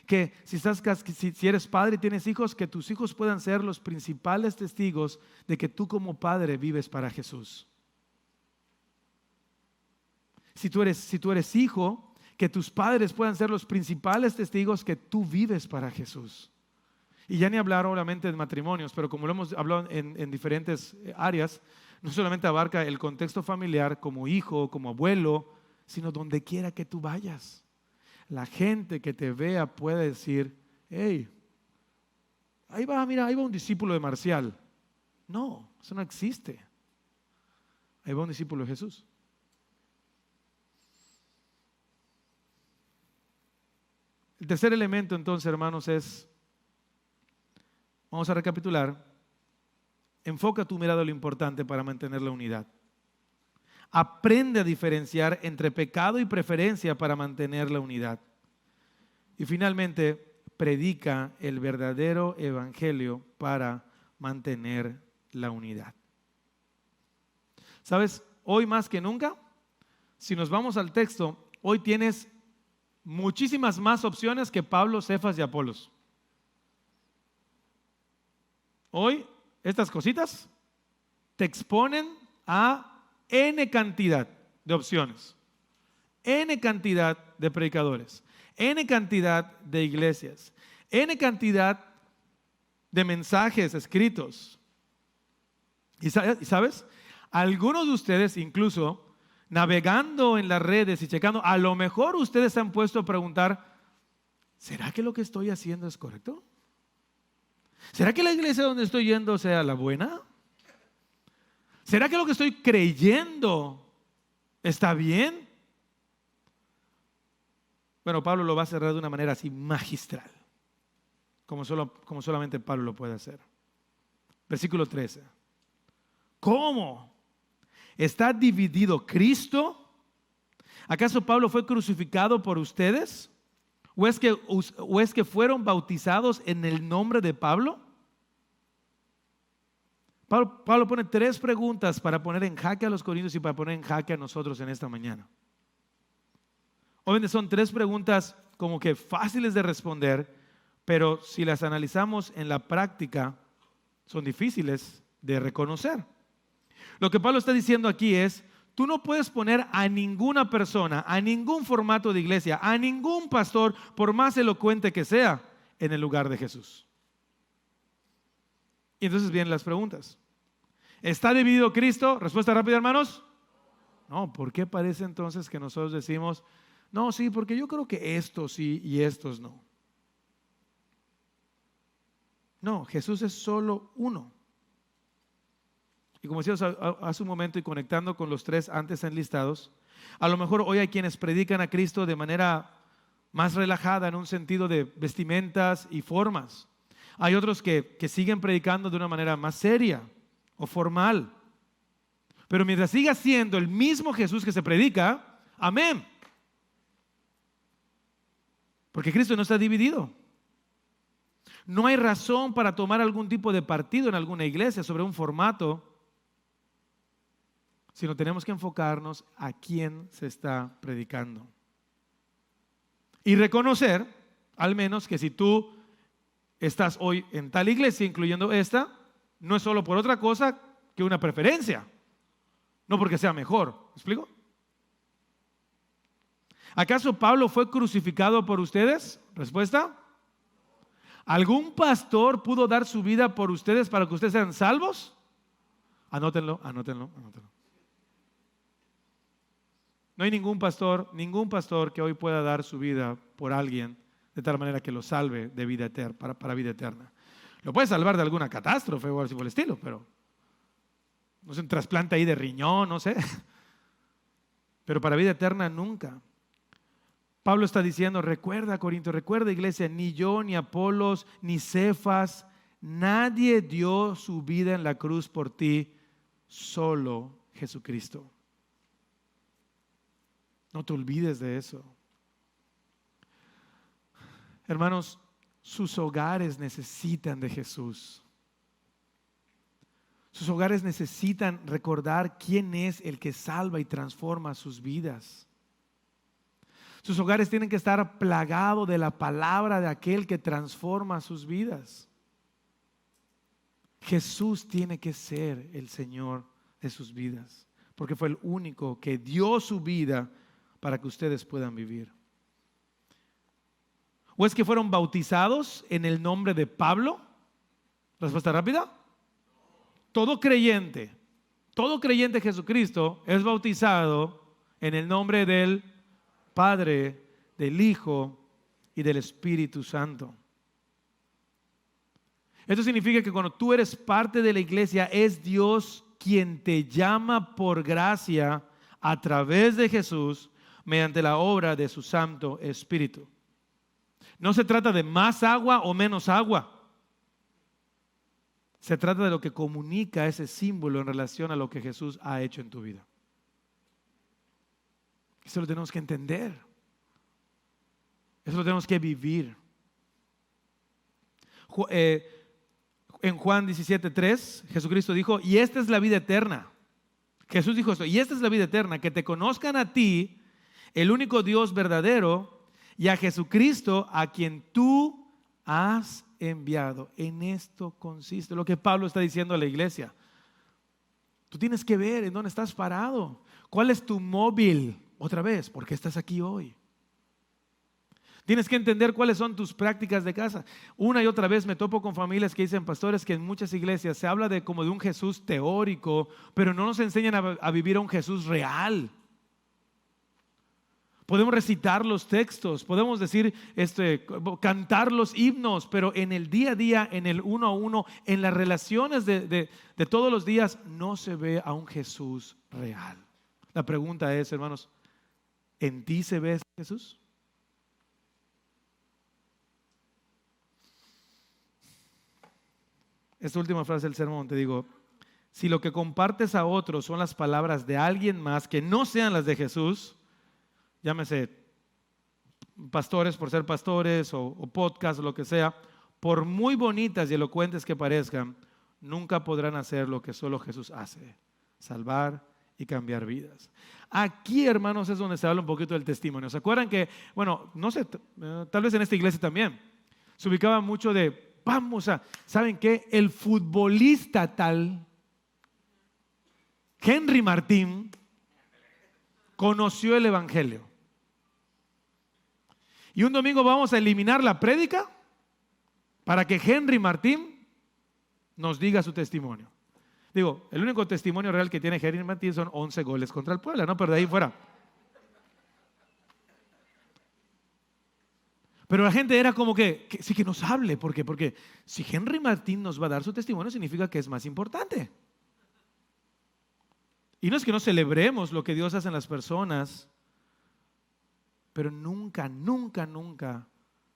Que si eres padre y tienes hijos, que tus hijos puedan ser los principales testigos de que tú como padre vives para Jesús. Si tú eres hijo, que tus padres puedan ser los principales testigos que tú vives para Jesús. Y ya ni hablar obviamente de matrimonios, pero como lo hemos hablado en diferentes áreas, no solamente abarca el contexto familiar como hijo, como abuelo, sino donde quiera que tú vayas. La gente que te vea puede decir, hey, ahí va un discípulo de Marcial. No, eso no existe. Ahí va un discípulo de Jesús. El tercer elemento entonces, hermanos, vamos a recapitular, enfoca tu mirada a lo importante para mantener la unidad. Aprende a diferenciar entre pecado y preferencia para mantener la unidad. Y finalmente, predica el verdadero evangelio para mantener la unidad. ¿Sabes? Hoy más que nunca, si nos vamos al texto, hoy tienes muchísimas más opciones que Pablo, Cefas y Apolos. Hoy, estas cositas te exponen a N cantidad de opciones, N cantidad de predicadores, N cantidad de iglesias, N cantidad de mensajes escritos. Y sabes, algunos de ustedes incluso navegando en las redes y checando, a lo mejor ustedes se han puesto a preguntar, ¿será que lo que estoy haciendo es correcto? ¿Será que la iglesia donde estoy yendo sea la buena? ¿Será que lo que estoy creyendo está bien? Bueno, Pablo lo va a cerrar de una manera así magistral, como solamente Pablo lo puede hacer. Versículo 13. ¿Cómo? ¿Está dividido Cristo? ¿Acaso Pablo fue crucificado por ustedes? ¿O es que fueron bautizados en el nombre de Pablo? Pablo pone 3 preguntas para poner en jaque a los corintios y para poner en jaque a nosotros en esta mañana. Obviamente son 3 preguntas como que fáciles de responder, pero si las analizamos en la práctica, son difíciles de reconocer. Lo que Pablo está diciendo aquí es, tú no puedes poner a ninguna persona, a ningún formato de iglesia, a ningún pastor, por más elocuente que sea, en el lugar de Jesús. Y entonces vienen las preguntas. ¿Está dividido Cristo? Respuesta rápida, hermanos. No, ¿por qué parece entonces que nosotros decimos, no, sí, porque yo creo que estos sí y estos no? No, Jesús es solo uno. Y como decíamos hace un momento y conectando con los tres antes enlistados, a lo mejor hoy hay quienes predican a Cristo de manera más relajada en un sentido de vestimentas y formas. Hay otros que siguen predicando de una manera más seria o formal. Pero mientras siga siendo el mismo Jesús que se predica, amén. Porque Cristo no está dividido. No hay razón para tomar algún tipo de partido en alguna iglesia sobre un formato, sino tenemos que enfocarnos a quién se está predicando. Y reconocer, al menos, que si tú estás hoy en tal iglesia, incluyendo esta, no es solo por otra cosa que una preferencia, no porque sea mejor. ¿Me explico? ¿Acaso Pablo fue crucificado por ustedes? Respuesta. ¿Algún pastor pudo dar su vida por ustedes para que ustedes sean salvos? Anótenlo. No hay ningún pastor que hoy pueda dar su vida por alguien de tal manera que lo salve de vida eterna, para vida eterna. Lo puede salvar de alguna catástrofe o algo así por el estilo, pero no sé, un trasplante ahí de riñón, no sé. Pero para vida eterna nunca. Pablo está diciendo, recuerda Corinto, recuerda iglesia, ni yo, ni Apolos, ni Cefas, nadie dio su vida en la cruz por ti, solo Jesucristo. No te olvides de eso. Hermanos, sus hogares necesitan de Jesús. Sus hogares necesitan recordar quién es el que salva y transforma sus vidas. Sus hogares tienen que estar plagados de la palabra de aquel que transforma sus vidas. Jesús tiene que ser el Señor de sus vidas, porque fue el único que dio su vida para que ustedes puedan vivir. ¿O es que fueron bautizados en el nombre de Pablo? Respuesta rápida. Todo creyente en Jesucristo es bautizado en el nombre del Padre, del Hijo y del Espíritu Santo. Esto significa que cuando tú eres parte de la iglesia, es Dios quien te llama por gracia a través de Jesús mediante la obra de su Santo Espíritu. No se trata de más agua o menos agua. Se trata de lo que comunica ese símbolo en relación a lo que Jesús ha hecho en tu vida. Eso lo tenemos que entender. Eso lo tenemos que vivir. En Juan 17:3, Jesucristo dijo, y esta es la vida eterna. Jesús dijo esto, y esta es la vida eterna, que te conozcan a ti, el único Dios verdadero, y a Jesucristo, a quien tú has enviado. En esto consiste lo que Pablo está diciendo a la iglesia. Tú tienes que ver en dónde estás parado. ¿Cuál es tu móvil? Otra vez, ¿por qué estás aquí hoy? Tienes que entender cuáles son tus prácticas de casa. Una y otra vez me topo con familias que dicen, pastores, que en muchas iglesias se habla como de un Jesús teórico, pero no nos enseñan a vivir a un Jesús real. Podemos recitar los textos, podemos decir, cantar los himnos, pero en el día a día, en el uno a uno, en las relaciones de todos los días, no se ve a un Jesús real. La pregunta es, hermanos, ¿en ti se ve Jesús? Esta última frase del sermón, te digo, si lo que compartes a otros son las palabras de alguien más que no sean las de Jesús, llámese pastores por ser pastores o podcast o lo que sea, por muy bonitas y elocuentes que parezcan, nunca podrán hacer lo que solo Jesús hace, salvar y cambiar vidas. Aquí, hermanos, es donde se habla un poquito del testimonio. ¿Se acuerdan que, bueno, no sé, tal vez en esta iglesia también, se ubicaba mucho de vamos a, ¿saben qué? El futbolista tal, Henry Martín, conoció el evangelio. Y un domingo vamos a eliminar la prédica para que Henry Martín nos diga su testimonio. Digo, el único testimonio real que tiene Henry Martín son 11 goles contra el Puebla, ¿no? Pero de ahí fuera. Pero la gente era como que sí, que nos hable. ¿Por qué? Porque si Henry Martín nos va a dar su testimonio, significa que es más importante. Y no es que no celebremos lo que Dios hace en las personas, pero nunca, nunca, nunca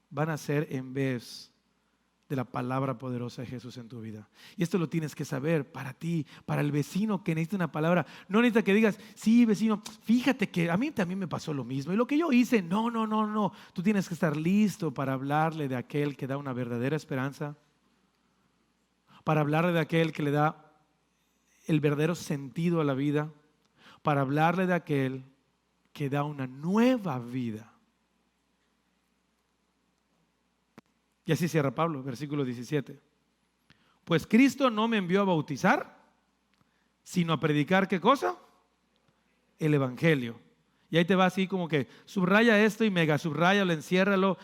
van a ser en vez de la palabra poderosa de Jesús en tu vida. Y esto lo tienes que saber para ti, para el vecino que necesita una palabra. No necesita que digas, sí, vecino, fíjate que a mí también me pasó lo mismo. Y lo que yo hice, no. Tú tienes que estar listo para hablarle de aquel que da una verdadera esperanza, para hablarle de aquel que le da el verdadero sentido a la vida, para hablarle de aquel que da una nueva vida. Y así cierra Pablo, versículo 17. Pues Cristo no me envió a bautizar, sino a predicar, ¿qué cosa? El evangelio. Y ahí te va así como que subraya esto y mega subráyalo, enciérralo,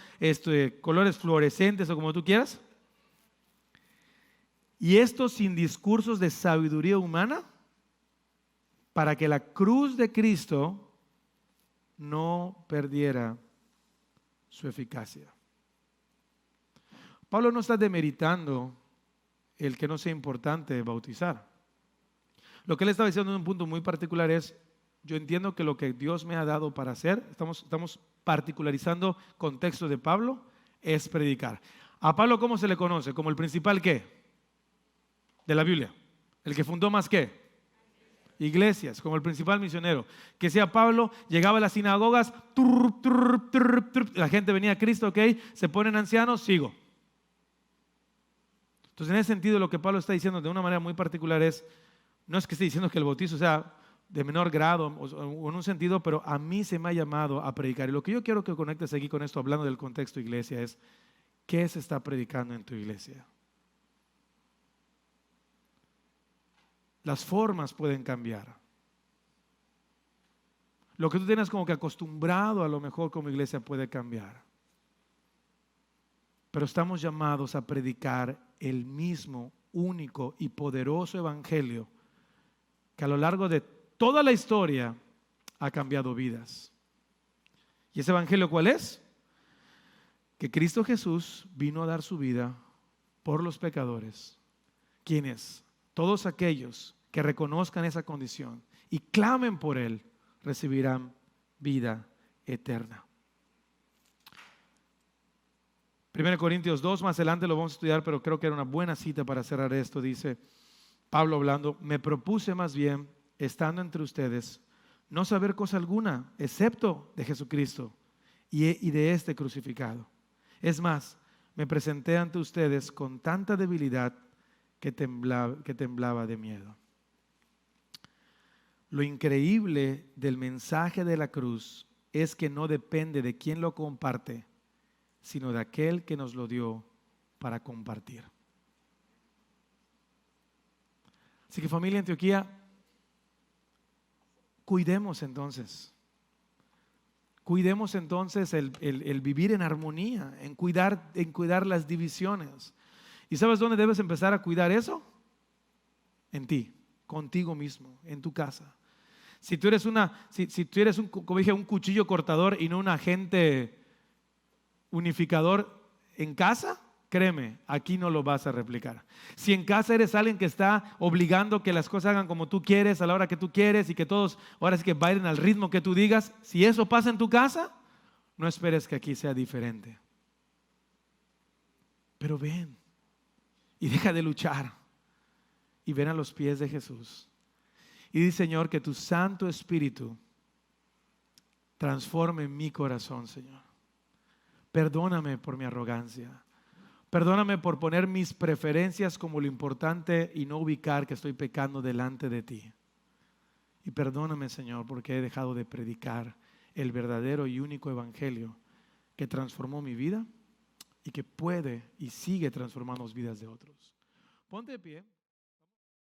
colores fluorescentes o como tú quieras. Y esto sin discursos de sabiduría humana, para que la cruz de Cristo no perdiera su eficacia. Pablo no está demeritando el que no sea importante bautizar. Lo que él estaba diciendo en un punto muy particular es, yo entiendo que lo que Dios me ha dado para hacer, estamos particularizando contexto de Pablo, es predicar. ¿A Pablo cómo se le conoce? ¿Como el principal qué? De la Biblia. ¿El que fundó más qué? Iglesias, como el principal misionero. Que sea Pablo, llegaba a las sinagogas, la gente venía a Cristo, ok, se ponen ancianos, sigo. Entonces, en ese sentido, lo que Pablo está diciendo de una manera muy particular es, no es que esté diciendo que el bautizo sea de menor grado o en un sentido, pero a mí se me ha llamado a predicar. Y lo que yo quiero que conectes aquí con esto, hablando del contexto iglesia, es ¿qué se está predicando en tu iglesia? Las formas pueden cambiar. Lo que tú tienes como que acostumbrado a lo mejor como iglesia puede cambiar. Pero estamos llamados a predicar el mismo, único y poderoso evangelio que a lo largo de toda la historia ha cambiado vidas. ¿Y ese evangelio cuál es? Que Cristo Jesús vino a dar su vida por los pecadores. ¿Quiénes? Todos aquellos que reconozcan esa condición y clamen por Él, recibirán vida eterna. 1 Corintios 2, más adelante lo vamos a estudiar, pero creo que era una buena cita para cerrar esto. Dice Pablo hablando, me propuse más bien, estando entre ustedes, no saber cosa alguna, excepto de Jesucristo y de este crucificado. Es más, me presenté ante ustedes con tanta debilidad que temblaba de miedo. Lo increíble del mensaje de la cruz es que no depende de quién lo comparte, sino de aquel que nos lo dio para compartir. Así que familia Antioquía, cuidemos entonces el vivir en armonía, en cuidar las divisiones. ¿Y sabes dónde debes empezar a cuidar eso? En ti, contigo mismo, en tu casa. Si tú eres como dije, un cuchillo cortador y no un agente unificador en casa, créeme, aquí no lo vas a replicar. Si en casa eres alguien que está obligando que las cosas hagan como tú quieres, a la hora que tú quieres y que todos ahora sí que bailen al ritmo que tú digas, si eso pasa en tu casa, no esperes que aquí sea diferente. Pero ven y deja de luchar y ven a los pies de Jesús. Y di, Señor, que tu Santo Espíritu transforme mi corazón, Señor. Perdóname por mi arrogancia. Perdóname por poner mis preferencias como lo importante y no ubicar que estoy pecando delante de ti. Y perdóname, Señor, porque he dejado de predicar el verdadero y único evangelio que transformó mi vida y que puede y sigue transformando las vidas de otros. Ponte de pie.